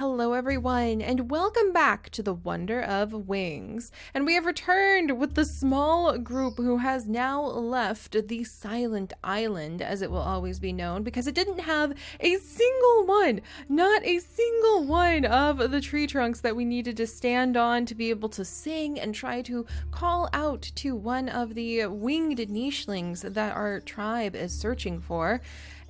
Hello everyone, and welcome back to the Wonder of Wings. And we have returned with the small group who has now left the Silent Island, as it will always be known, because it didn't have a single one, not a single one of the tree trunks that we needed to stand on to be able to sing and try to call out to one of the winged nichelings that our tribe is searching for.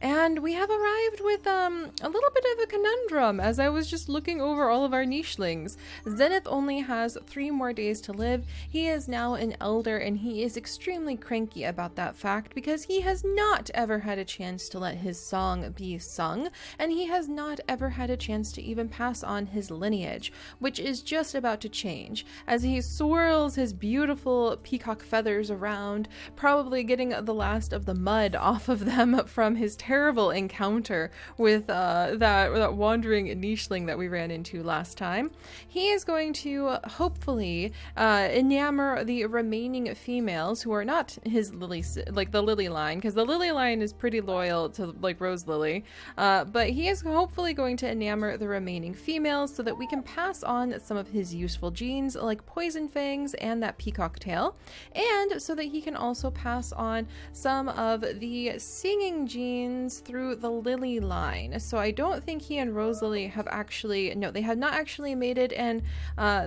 And we have arrived with a little bit of a conundrum as I was just looking over all of our nichelings. Zenith only has 3 more days to live. He is now an elder and he is extremely cranky about that fact because he has not ever had a chance to let his song be sung, and he has not ever had a chance to even pass on his lineage, which is just about to change as he swirls his beautiful peacock feathers around, probably getting the last of the mud off of them from his terrible encounter with that wandering nicheling that we ran into last time. He is going to hopefully enamor the remaining females who are not his lily, like the lily line, because the lily line is pretty loyal to like Rose Lily, but he is hopefully going to enamor the remaining females so that we can pass on some of his useful genes like poison fangs and that peacock tail, and so that he can also pass on some of the singing genes through the lily line. So I don't think he and Rose Lily have actually, no, they have not actually mated, and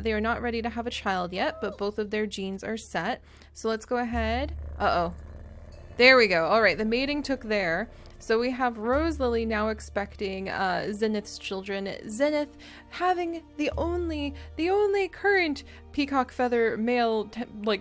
they are not ready to have a child yet, but both of their genes are set. So let's go ahead. There we go. All right, the mating took there. So we have Rose Lily now expecting Zenith's children. Zenith having the only current peacock feather male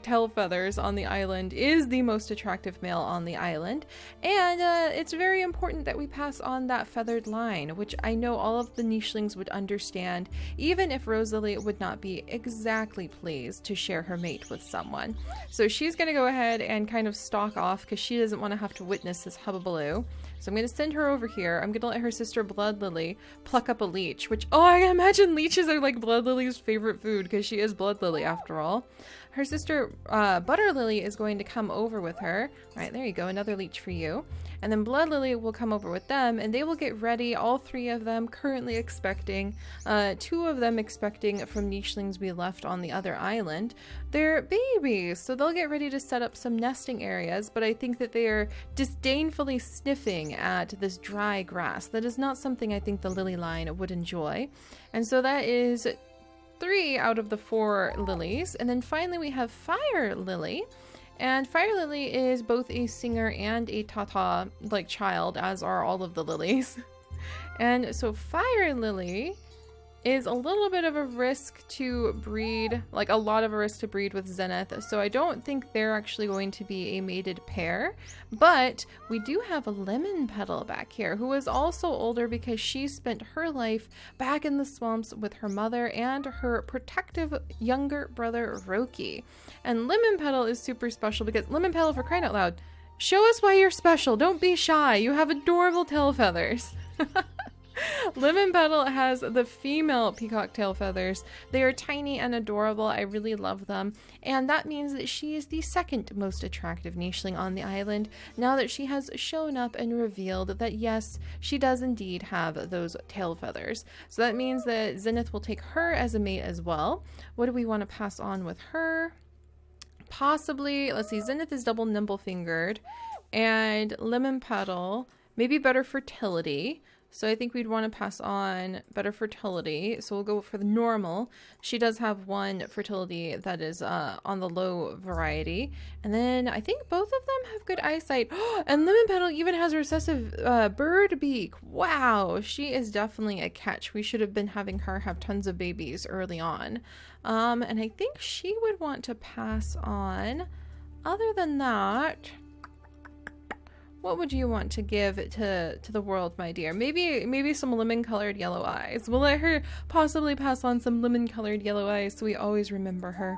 tail feathers on the island, is the most attractive male on the island, and it's very important that we pass on that feathered line, which I know all of the nichelings would understand, even if Rose Lily would not be exactly pleased to share her mate with someone. So she's gonna go ahead and kind of stalk off because she doesn't want to have to witness this hubbubaloo. So I'm going to send her over here. I'm going to let her sister Blood Lily pluck up a leech, which, oh, I imagine leeches are like Blood Lily's favorite food because she is Blood Lily after all. Her sister Butter Lily is going to come over with her. All right, there you go, another leech for you. And then Blood Lily will come over with them, and they will get ready, all 3 of them currently expecting, 2 of them expecting from nichelings we left on the other island. They're babies, so they'll get ready to set up some nesting areas, but I think that they are disdainfully sniffing at this dry grass. That is not something I think the lily line would enjoy. And so that is 3 out of the 4 lilies. And then finally we have Fire Lily. And Fire Lily is both a singer and a tata like child, as are all of the lilies. And so Fire Lily is a little bit of a risk to breed, like a lot of a risk to breed with Zenith, so I don't think they're actually going to be a mated pair. But we do have a Lemon Petal back here, who is also older because she spent her life back in the swamps with her mother and her protective younger brother Roki. And Lemon Petal is super special because, Lemon Petal, for crying out loud, show us why you're special. Don't be shy. You have adorable tail feathers. Lemon Petal has the female peacock tail feathers. They are tiny and adorable. I really love them. And that means that she is the second most attractive nicheling on the island, now that she has shown up and revealed that yes, she does indeed have those tail feathers. So that means that Zenith will take her as a mate as well. What do we want to pass on with her? Possibly, let's see, Zenith is double nimble fingered, and Lemon Petal, maybe better fertility. So I think we'd want to pass on better fertility. So we'll go for the normal. She does have 1 fertility that is on the low variety. And then I think both of them have good eyesight. And Lemon Petal even has a recessive bird beak. Wow, she is definitely a catch. We should have been having her have tons of babies early on. And I think she would want to pass on. Other than that, what would you want to give to the world, my dear? Maybe some lemon-colored yellow eyes. We'll let her possibly pass on some lemon-colored yellow eyes so we always remember her.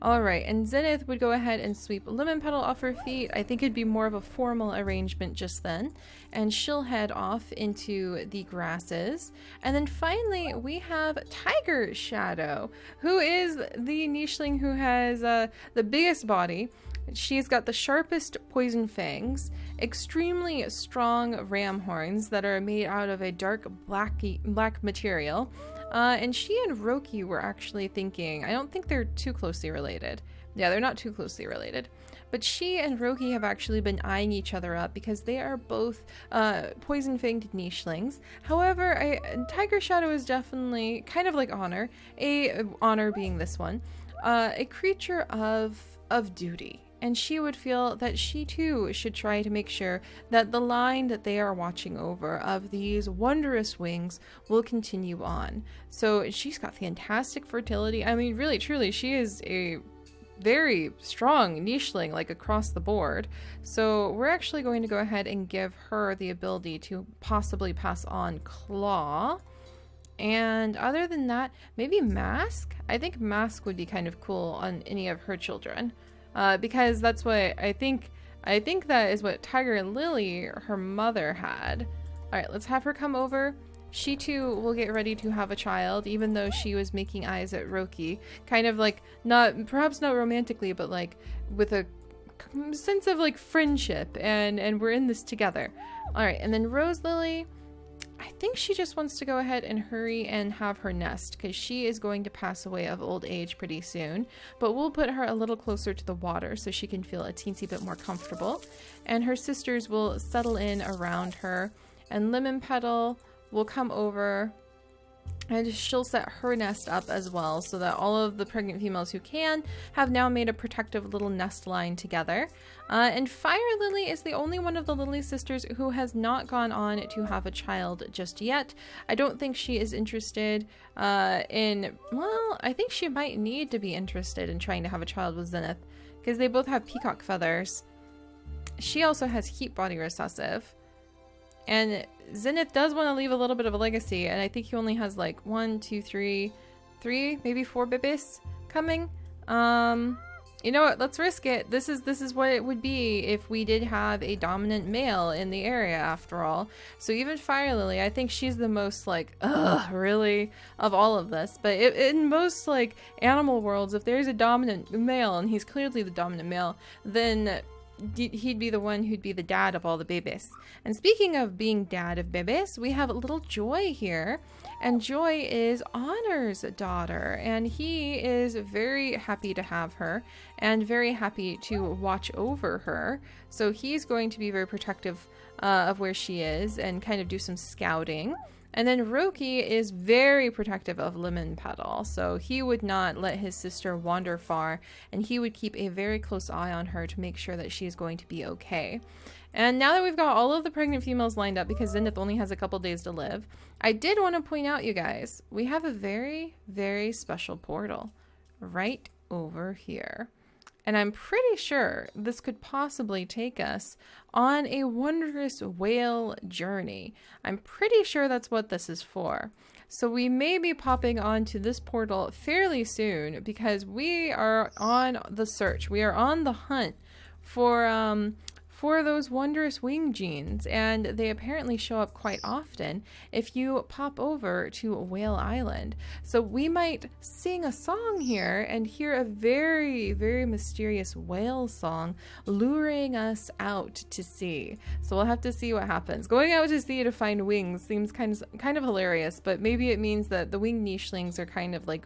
Alright, and Zenith would go ahead and sweep Lemon Petal off her feet. I think it'd be more of a formal arrangement just then. And she'll head off into the grasses. And then finally, we have Tiger Shadow, who is the nicheling who has the biggest body. She's got the sharpest poison fangs, extremely strong ram horns that are made out of a dark black material, And she and Roki were actually thinking, I don't think they're too closely related. Yeah, they're not too closely related. But she and Roki have actually been eyeing each other up because they are both poison-fanged nichelings. However, Tiger Shadow is definitely kind of like Honor, Honor being this one, a creature of duty. And she would feel that she too should try to make sure that the line that they are watching over of these wondrous wings will continue on. So she's got fantastic fertility. I mean, really, truly, she is a very strong nicheling, like across the board. So we're actually going to go ahead and give her the ability to possibly pass on Claw. And other than that, maybe Mask? I think Mask would be kind of cool on any of her children. Because that's what I think that is what Tiger and Lily, her mother, had. All right, let's have her come over. She too will get ready to have a child, even though she was making eyes at Roki. Kind of like, perhaps not romantically, but like with a sense of like friendship, and we're in this together. All right, and then Rose Lily, I think she just wants to go ahead and hurry and have her nest because she is going to pass away of old age pretty soon. But we'll put her a little closer to the water so she can feel a teensy bit more comfortable. And her sisters will settle in around her. And Lemon Petal will come over and she'll set her nest up as well so that all of the pregnant females who can have now made a protective little nest line together. And Fire Lily is the only one of the Lily sisters who has not gone on to have a child just yet. I don't think she is interested well, I think she might need to be interested in trying to have a child with Zenith because they both have peacock feathers. She also has heat body recessive. And Zenith does want to leave a little bit of a legacy, and I think he only has like 1, 2, 3, maybe 4 babies coming. You know what? Let's risk it. This is what it would be if we did have a dominant male in the area, after all. So even Fire Lily, I think she's the most like, ugh, really, of all of this. But in most like animal worlds, if there's a dominant male and he's clearly the dominant male, then he'd be the one who'd be the dad of all the babies. And speaking of being dad of babies, we have little Joy here, and Joy is Honor's daughter, and he is very happy to have her and very happy to watch over her. So he's going to be very protective of where she is and kind of do some scouting. And then Roki is very protective of Lemon Petal, so he would not let his sister wander far, and he would keep a very close eye on her to make sure that she's going to be okay. And now that we've got all of the pregnant females lined up, because Zenith only has a couple days to live, I did want to point out, you guys, we have a very, very special portal right over here. And I'm pretty sure this could possibly take us on a wondrous whale journey. I'm pretty sure that's what this is for. So we may be popping onto this portal fairly soon because we are on the search. We are on the hunt for those wondrous wing genes, and they apparently show up quite often if you pop over to Whale Island. So we might sing a song here and hear a very, very mysterious whale song luring us out to sea. So we'll have to see what happens. Going out to sea to find wings seems kind of hilarious, but maybe it means that the winged nichelings are kind of like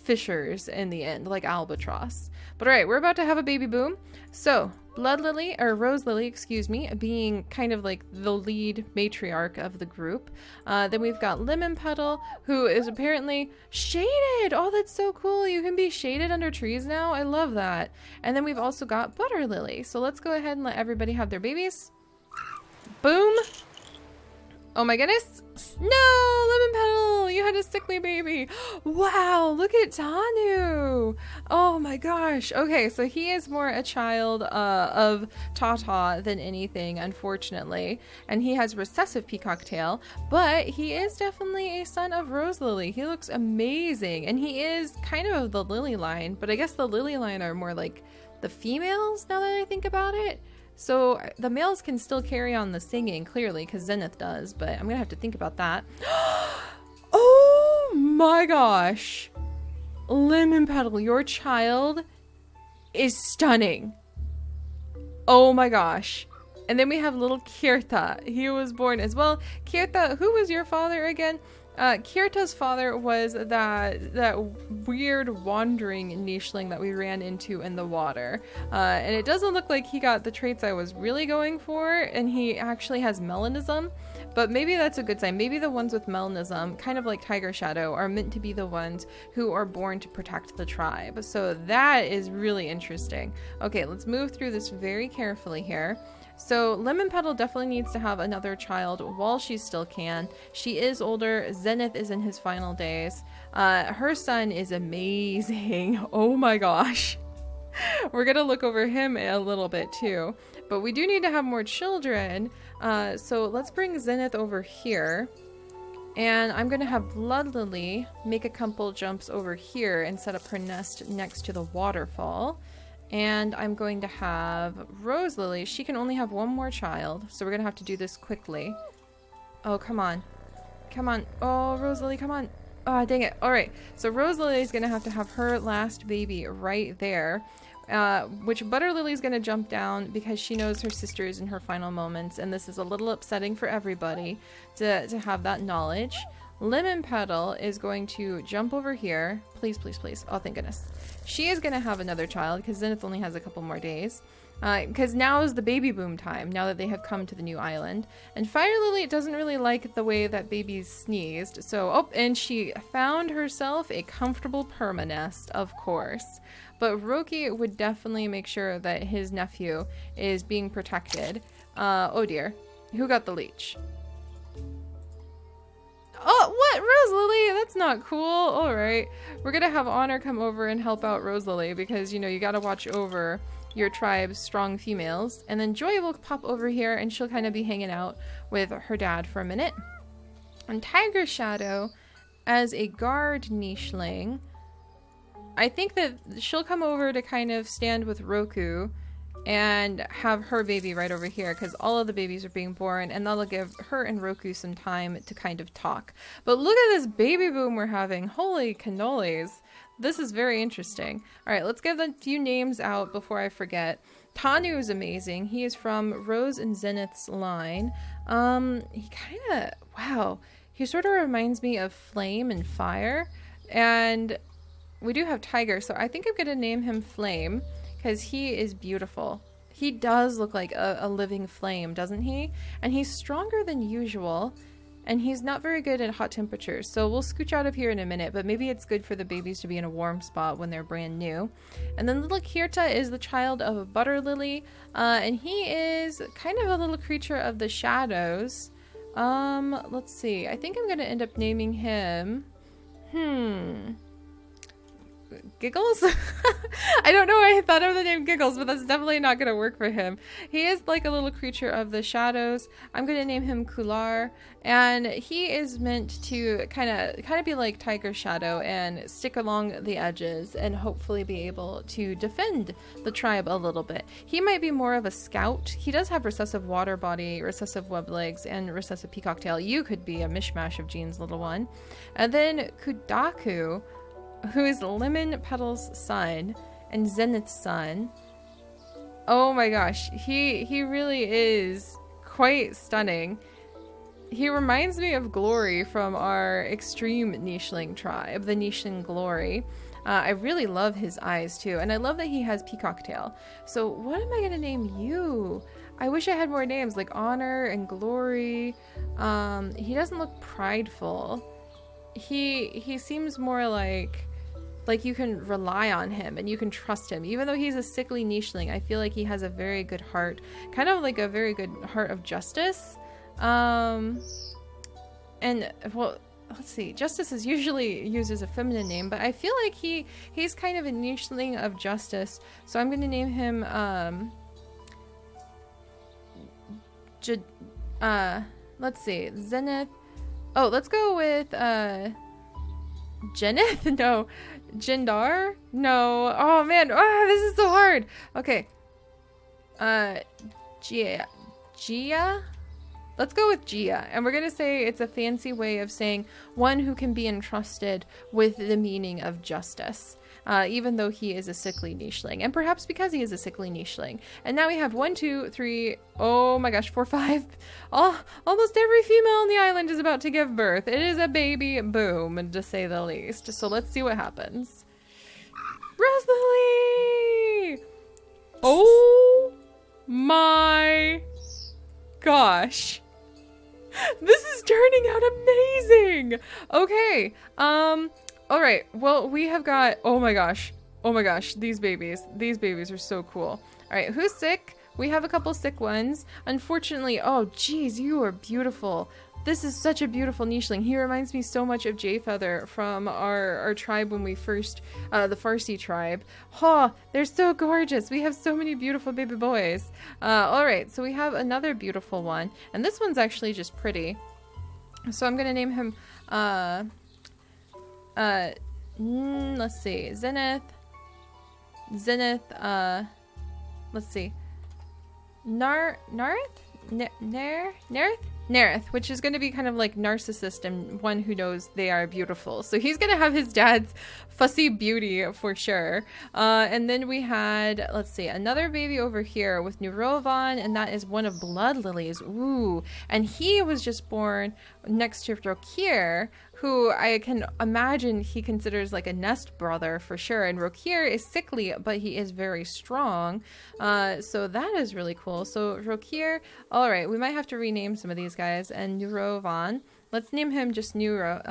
fishers in the end, like albatross. But all right, we're about to have a baby boom. So Rose Lily, excuse me, being kind of like the lead matriarch of the group. Then we've got Lemon Petal, who is apparently shaded. Oh, that's so cool. You can be shaded under trees now. I love that. And then we've also got Butter Lily. So let's go ahead and let everybody have their babies. Boom. Oh my goodness. No, Lemon Petal, you had a sickly baby. Wow, look at Tanu. Oh my gosh. Okay, so he is more a child of Tata than anything, unfortunately. And he has recessive peacock tail, but he is definitely a son of Rose Lily. He looks amazing. And he is kind of the Lily line, but I guess the Lily line are more like the females now that I think about it. So the males can still carry on the singing, clearly, because Zenith does, but I'm going to have to think about that. Oh my gosh. Lemon Petal, your child is stunning. Oh my gosh. And then we have little Kirta. He was born as well. Kirta, who was your father again? Kirta's father was that weird wandering nicheling that we ran into in the water. And it doesn't look like he got the traits I was really going for, and he actually has melanism. But maybe that's a good sign. Maybe the ones with melanism, kind of like Tiger Shadow, are meant to be the ones who are born to protect the tribe. So that is really interesting. Okay, let's move through this very carefully here. So Lemon Petal definitely needs to have another child while she still can. She is older. Zenith is in his final days. Her son is amazing. Oh my gosh. We're going to look over him a little bit too. But we do need to have more children. So let's bring Zenith over here. And I'm going to have Blood Lily make a couple jumps over here and set up her nest next to the waterfall. And I'm going to have Rose Lily. She can only have one more child, so we're going to have to do this quickly. Oh, come on. Come on. Oh, Rose Lily, come on. Oh, dang it. All right. So Rose Lily is going to have her last baby right there, which Butter Lily is going to jump down because she knows her sister is in her final moments, and this is a little upsetting for everybody to have that knowledge. Lemon Petal is going to jump over here. Please, please, please. Oh, thank goodness. She is going to have another child because Zenith only has a couple more days. Because now is the baby boom time, now that they have come to the new island. And Fire Lily doesn't really like the way that babies sneezed. So, oh, and she found herself a comfortable permanest, of course. But Roki would definitely make sure that his nephew is being protected. Oh dear. Who got the leech? Oh, what? Rose Lily? That's not cool. All right. We're going to have Honor come over and help out Rose Lily because, you know, you got to watch over your tribe's strong females. And then Joy will pop over here and she'll kind of be hanging out with her dad for a minute. And Tiger Shadow, as a guard nicheling, I think that she'll come over to kind of stand with Roku and have her baby right over here because all of the babies are being born, and that'll give her and Roku some time to kind of talk. But look at this baby boom we're having. Holy cannolis. This is very interesting. All right, let's give a few names out before I forget. Tanu is amazing. He is from Rose and Zenith's line. He kind of, wow. He sort of reminds me of Flame and Fire. And we do have Tiger, so I think I'm going to name him Flame because he is beautiful. He does look like a living flame, doesn't he? And he's stronger than usual. And he's not very good at hot temperatures, so we'll scooch out of here in a minute, but maybe it's good for the babies to be in a warm spot when they're brand new. And then little Kirta is the child of Butter Lily, and he is kind of a little creature of the shadows. Let's see. I think I'm going to end up naming him... Giggles? I don't know why I thought of the name Giggles, but that's definitely not going to work for him. He is like a little creature of the shadows. I'm going to name him Kular, and he is meant to kind of be like Tiger Shadow and stick along the edges and hopefully be able to defend the tribe a little bit. He might be more of a scout. He does have recessive water body, recessive web legs, and recessive peacock tail. You could be a mishmash of genes, little one. And then Kudaku, who is Lemon Petal's son and Zenith's son. Oh my gosh, he really is quite stunning. He reminds me of Glory from our extreme nicheling tribe, the Nicheling Glory. I really love his eyes too, and I love that he has peacock tail. So what am I gonna name you? I wish I had more names like Honor and Glory. He doesn't look prideful. He seems more like you can rely on him and you can trust him. Even though he's a sickly nicheling, I feel like he has a very good heart. Kind of like a very good heart of justice. And, well, let's see. Justice is usually used as a feminine name, but I feel like he's kind of a nicheling of justice. So I'm going to name him, let's see. Zenith. Oh, let's go with, Zenith? No. Jindar? No. Oh man, this is so hard. Okay. Gia? Let's go with Gia. And we're gonna say it's a fancy way of saying one who can be entrusted with the meaning of justice. even though he is a sickly nicheling, and perhaps because he is a sickly nicheling. And now we have 1, 2, 3, oh my gosh, 4, 5. Oh, almost every female on the island is about to give birth. It is a baby boom, to say the least. So let's see what happens. Rosalie! Oh my gosh. This is turning out amazing. Okay. All right. Well, we have got, oh my gosh. Oh my gosh. These babies are so cool. All right. Who's sick? We have a couple sick ones. Unfortunately, oh geez, you are beautiful. This is such a beautiful nicheling. He reminds me so much of Jayfeather from our tribe when we first, the Farsi tribe. Oh, they're so gorgeous. We have so many beautiful baby boys. All right, so we have another beautiful one. And this one's actually just pretty. So I'm going to name him, let's see, Zenith, let's see, Nerith, which is going to be kind of like narcissist and one who knows they are beautiful. So he's going to have his dad's fussy beauty for sure. And then we had, let's see, another baby over here with Nurovan, and that is one of Blood Lily's. Ooh, and he was just born next to Rokir, who I can imagine he considers like a nest brother for sure. And Rokir is sickly, but he is very strong. So that is really cool. So Rokir, all right, we might have to rename some of these guys. And Nurovan, let's name him just Nuro.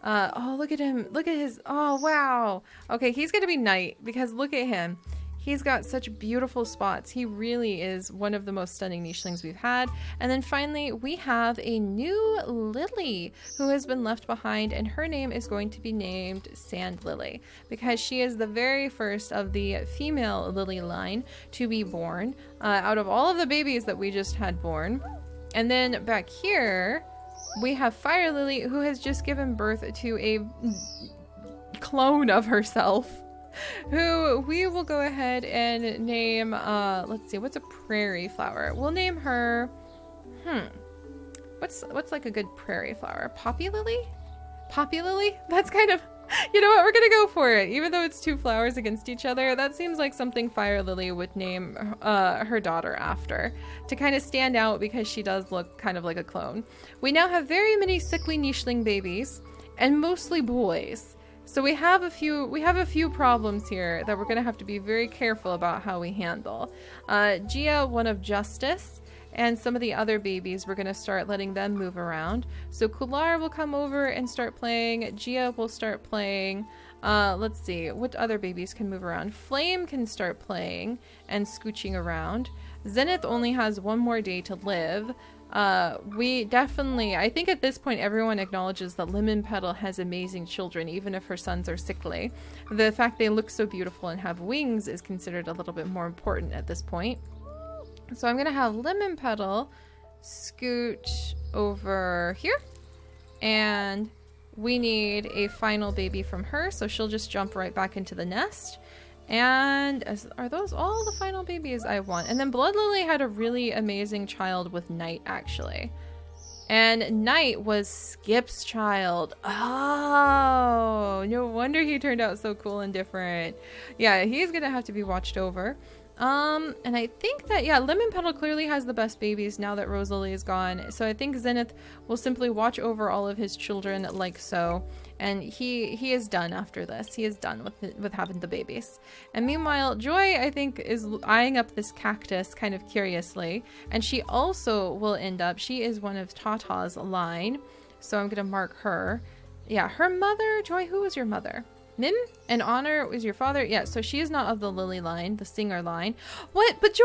Oh, look at him. Look at his, oh, wow. Okay, he's going to be Knight because look at him. He's got such beautiful spots. He really is one of the most stunning nichelings we've had. And then finally, we have a new Lily who has been left behind, and her name is going to be named Sand Lily because she is the very first of the female Lily line to be born out of all of the babies that we just had born. And then back here, we have Fire Lily, who has just given birth to a clone of herself, who we will go ahead and name, let's see, what's a prairie flower? We'll name her, what's like a good prairie flower? Poppy Lily? Poppy Lily? That's kind of, you know what, we're gonna go for it. Even though it's two flowers against each other, that seems like something Fire Lily would name her daughter after, to kind of stand out because she does look kind of like a clone. We now have very many sickly nicheling babies, and mostly boys. So we have a few problems here that we're going to have to be very careful about how we handle. Gia, one of Justice, and some of the other babies, we're going to start letting them move around. So Kular will come over and start playing. Gia will start playing. Let's see, what other babies can move around? Flame can start playing and scooching around. Zenith only has one more day to live. We definitely, I think at this point everyone acknowledges that Lemon Petal has amazing children, even if her sons are sickly. The fact they look so beautiful and have wings is considered a little bit more important at this point. So I'm gonna have Lemon Petal scoot over here, and we need a final baby from her, so she'll just jump right back into the nest. And are those all the final babies I want? And then Blood Lily had a really amazing child with Knight, actually. And Knight was Skip's child. Oh, no wonder he turned out so cool and different. Yeah, he's gonna have to be watched over. And I think that, yeah, Lemon Petal clearly has the best babies now that Rosalie is gone. So I think Zenith will simply watch over all of his children like so. And he is done after this. He is done with having the babies. And meanwhile, Joy, I think, is eyeing up this cactus kind of curiously. And she also will end up, she is one of Tata's line. So I'm going to mark her. Yeah, her mother, Joy, who was your mother? Mim and Honor was your father? Yeah, so she is not of the Lily line, the singer line. What? But Joy,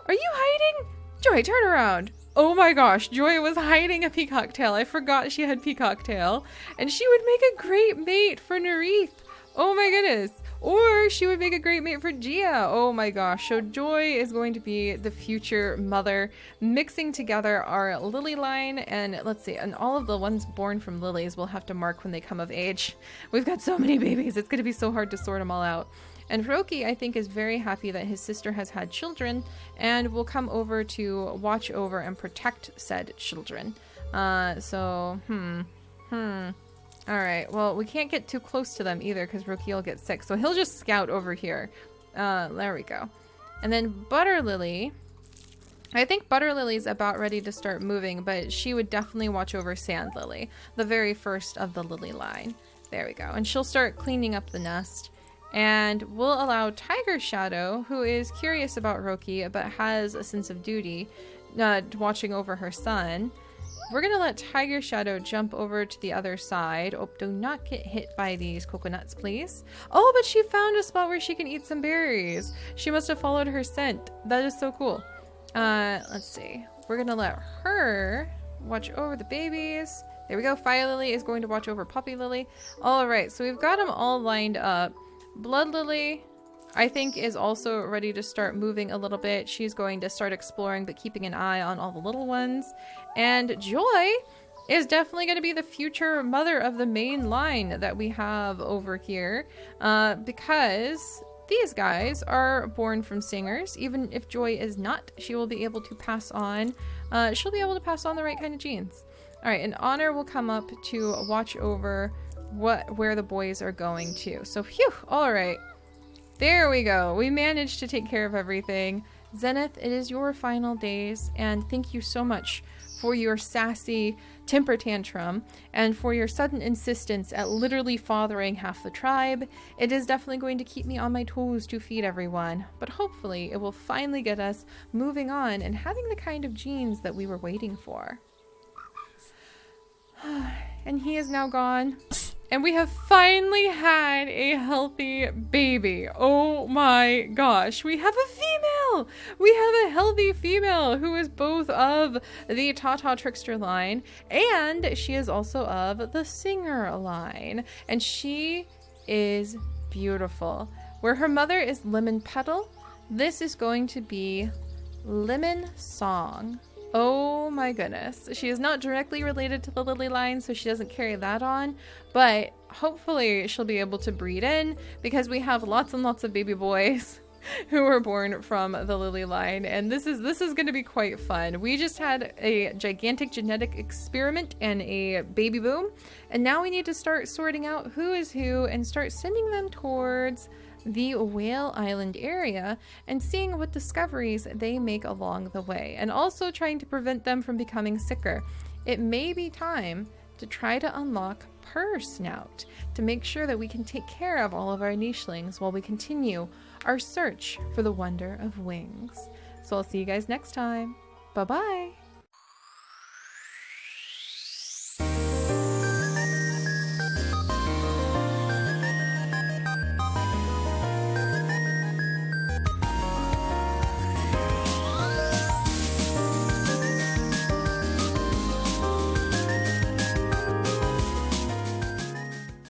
are you hiding? Joy, turn around. Oh my gosh, Joy was hiding a peacock tail. I forgot she had peacock tail. And she would make a great mate for Nerith. Oh my goodness. Or she would make a great mate for Gia. Oh my gosh. So Joy is going to be the future mother, mixing together our Lily line, and let's see, and all of the ones born from lilies we'll have to mark when they come of age. We've got so many babies. It's going to be so hard to sort them all out. And Roki, I think, is very happy that his sister has had children and will come over to watch over and protect said children. I All right, well, we can't get too close to them either because Rookie will get sick. So he'll just scout over here. There we go. And then Butter Lily. I think Butter Lily's about ready to start moving, but she would definitely watch over Sand Lily, the very first of the lily line. There we go. And she'll start cleaning up the nest. And we'll allow Tiger Shadow, who is curious about Roki, but has a sense of duty, watching over her son. We're going to let Tiger Shadow jump over to the other side. Oh, do not get hit by these coconuts, please. Oh, but she found a spot where she can eat some berries. She must have followed her scent. That is so cool. Let's see. We're going to let her watch over the babies. There we go. Fire Lily is going to watch over Puppy Lily. All right, so we've got them all lined up. Blood Lily, I think, is also ready to start moving a little bit. She's going to start exploring, but keeping an eye on all the little ones. And Joy is definitely going to be the future mother of the main line that we have over here, because these guys are born from singers. Even if Joy is not, she will be able to pass on. She'll be able to pass on the right kind of genes. All right, and Honor will come up to watch over where the boys are going to. So, phew, all right. There we go. We managed to take care of everything. Zenith, it is your final days, and thank you so much for your sassy temper tantrum and for your sudden insistence at literally fathering half the tribe. It is definitely going to keep me on my toes to feed everyone, but hopefully it will finally get us moving on and having the kind of genes that we were waiting for. And he is now gone. And we have finally had a healthy baby. Oh my gosh. We have a female! We have a healthy female who is both of the Tata Trickster line, and she is also of the Singer line. And she is beautiful. Where her mother is Lemon Petal, this is going to be Lemon Song. Oh my goodness. She is not directly related to the Lily line, so she doesn't carry that on, but hopefully she'll be able to breed in because we have lots and lots of baby boys who were born from the Lily line, and this is going to be quite fun. We just had a gigantic genetic experiment and a baby boom, and now we need to start sorting out who is who and start sending them towards the Whale Island area and seeing what discoveries they make along the way, and also trying to prevent them from becoming sicker. It may be time to try to unlock Purr Snout to make sure that we can take care of all of our nichelings while we continue our search for the wonder of wings. So I'll see you guys next time. Bye bye.